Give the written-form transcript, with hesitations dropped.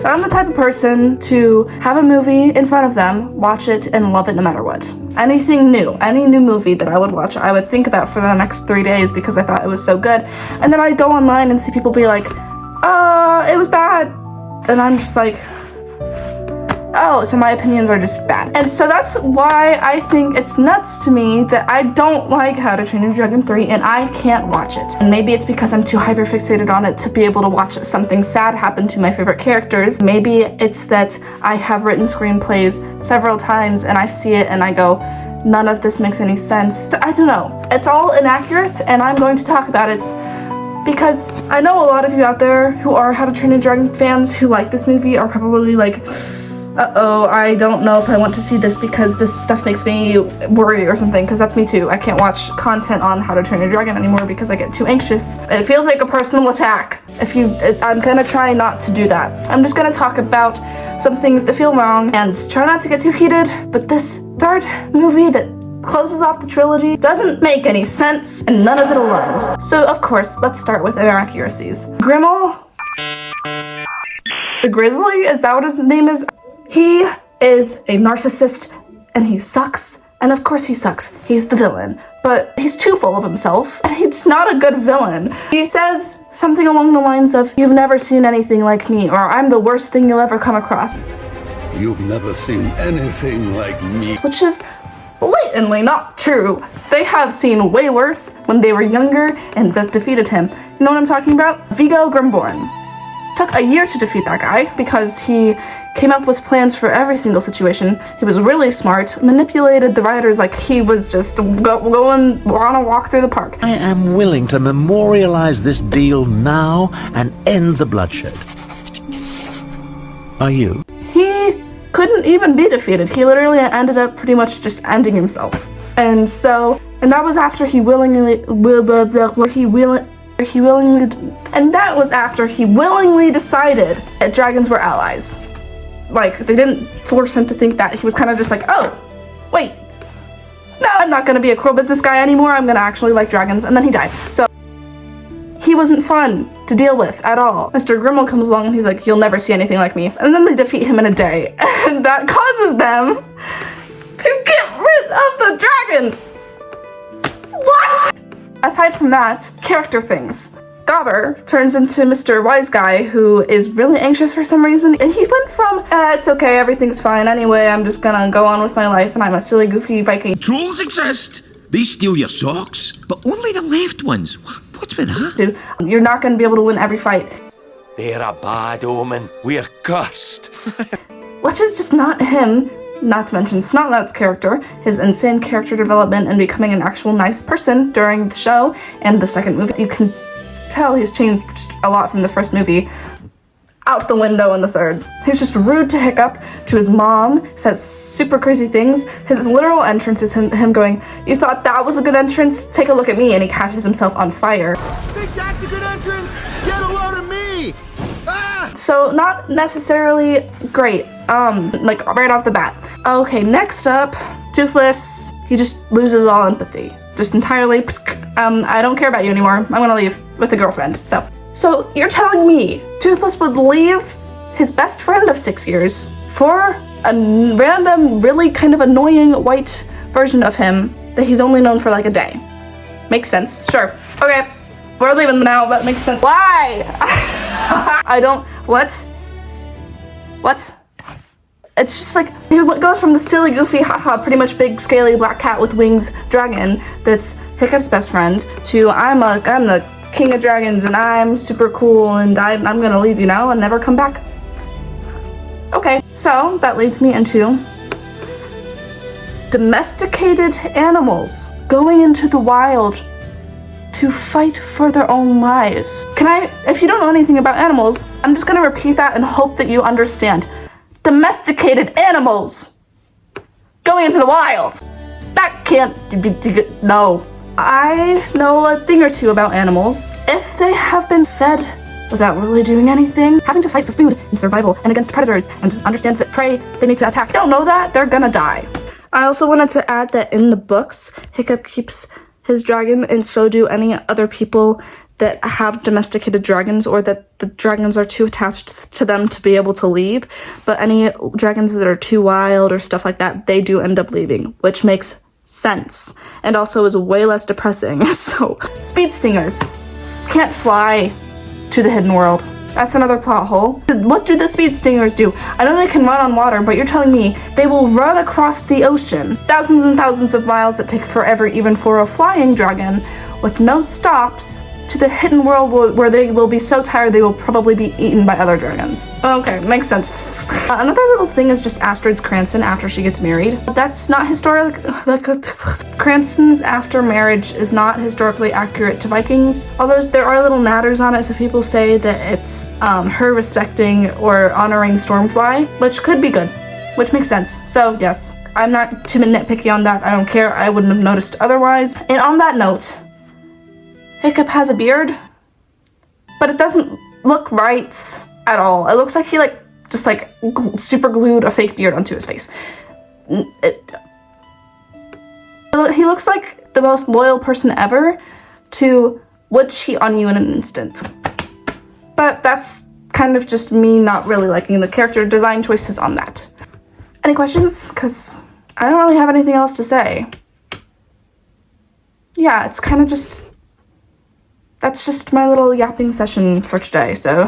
So I'm the type of person to have a movie in front of them, watch it, and love it no matter what. Anything new, any new movie that I would watch, I would think about for the next 3 days because I thought it was so good. And then I'd go online and see people be like, it was bad. And I'm just like, oh, so my opinions are just bad. And so that's why I think it's nuts to me that I don't like How to Train Your Dragon 3 and I can't watch it. And maybe it's because I'm too hyper-fixated on it to be able to watch something sad happen to my favorite characters. Maybe it's that I have written screenplays several times and I see it and I go, none of this makes any sense. I don't know. It's all inaccurate and I'm going to talk about it because I know a lot of you out there who are How to Train Your Dragon fans who like this movie are probably like, uh-oh, I don't know if I want to see this because this stuff makes me worry or something, because that's me too. I can't watch content on How to Train Your Dragon anymore because I get too anxious. It feels like a personal attack. I'm gonna try not to do that. I'm just gonna talk about some things that feel wrong and try not to get too heated, but this third movie that closes off the trilogy doesn't make any sense and none of it aligns. So of course, let's start with inaccuracies. Grimmel, the Grizzly, is that what his name is? He is a narcissist and he sucks. And of course he sucks. He's the villain. But he's too full of himself and he's not a good villain. He says something along the lines of, "You've never seen anything like me," or "I'm the worst thing you'll ever come across." You've never seen anything like me. Which is blatantly not true. They have seen way worse when they were younger and defeated him. You know what I'm talking about? Viggo Grimborn. Took a year to defeat that guy because he came up with plans for every single situation. He was really smart, manipulated the writers like he was just going on a walk through the park. I am willing to memorialize this deal now and end the bloodshed. Are you? He couldn't even be defeated. He literally ended up pretty much just ending himself. And that was after he willingly decided that dragons were allies. Like, they didn't force him to think that. He was kind of just like, oh, wait, no, I'm not gonna be a cruel business guy anymore. I'm gonna actually like dragons. And then he died. So he wasn't fun to deal with at all. Mr. Grimmel comes along and he's like, "You'll never see anything like me." And then they defeat him in a day. And that causes them to get rid of the dragons. What? Aside from that, character things. Gobber turns into Mr. Wise Guy, who is really anxious for some reason, and he went from, it's okay, everything's fine anyway, I'm just gonna go on with my life, and I'm a silly, goofy Viking. Trolls exist. They steal your socks, but only the left ones. What's with that? Dude, you're not gonna be able to win every fight. They're a bad omen. We're cursed. Which is just not him. Not to mention Snotlout's character, his insane character development and becoming an actual nice person during the show and the second movie. You can tell he's changed a lot from the first movie. Out the window in the third. He's just rude to Hiccup, to his mom, says super crazy things. His literal entrance is him going, "You thought that was a good entrance? Take a look at me," and he catches himself on fire. Think that's a good entrance? Get a load of me! Ah! So not necessarily great, like right off the bat. Okay, next up, Toothless. He just loses all empathy. Just entirely, I don't care about you anymore. I'm gonna leave with a girlfriend. So you're telling me Toothless would leave his best friend of 6 years for a random, really kind of annoying white version of him that he's only known for like a day? Makes sense. Sure. Okay. We're leaving now. That makes sense. Why? I don't... What? It's just like, it goes from the silly, goofy, haha, pretty much big, scaly, black cat with wings dragon that's Hiccup's best friend to I'm the king of dragons and I'm super cool and I'm gonna leave you now and never come back. Okay, so that leads me into domesticated animals going into the wild to fight for their own lives. If you don't know anything about animals, I'm just gonna repeat that and hope that you understand. Domesticated animals going into the wild. That can't be, no. I know a thing or two about animals. If they have been fed without really doing anything, having to fight for food and survival and against predators and understand that prey they need to attack, if they don't know that, they're gonna die. I also wanted to add that in the books, Hiccup keeps his dragon and so do any other people that have domesticated dragons, or that the dragons are too attached to them to be able to leave. But any dragons that are too wild or stuff like that, they do end up leaving, which makes sense and also is way less depressing. So, speed stingers can't fly to the hidden world. That's another plot hole. What do the speed stingers do? I know they can run on water, but you're telling me they will run across the ocean, thousands and thousands of miles that take forever even for a flying dragon, with no stops, to the hidden world where they will be so tired they will probably be eaten by other dragons. Okay, makes sense. Another little thing is just Astrid's Cranston after she gets married. That's not historic. Cranston's after marriage is not historically accurate to Vikings. Although there are little natters on it, so people say that it's her respecting or honoring Stormfly, which could be good, which makes sense. So yes, I'm not too nitpicky on that. I don't care. I wouldn't have noticed otherwise. And on that note, Hiccup has a beard, but it doesn't look right at all. It looks like he just super glued a fake beard onto his face. He looks like the most loyal person ever to would cheat on you in an instant. But that's kind of just me not really liking the character design choices on that. Any questions? Because I don't really have anything else to say. Yeah, it's kind of just... That's just my little yapping session for today, so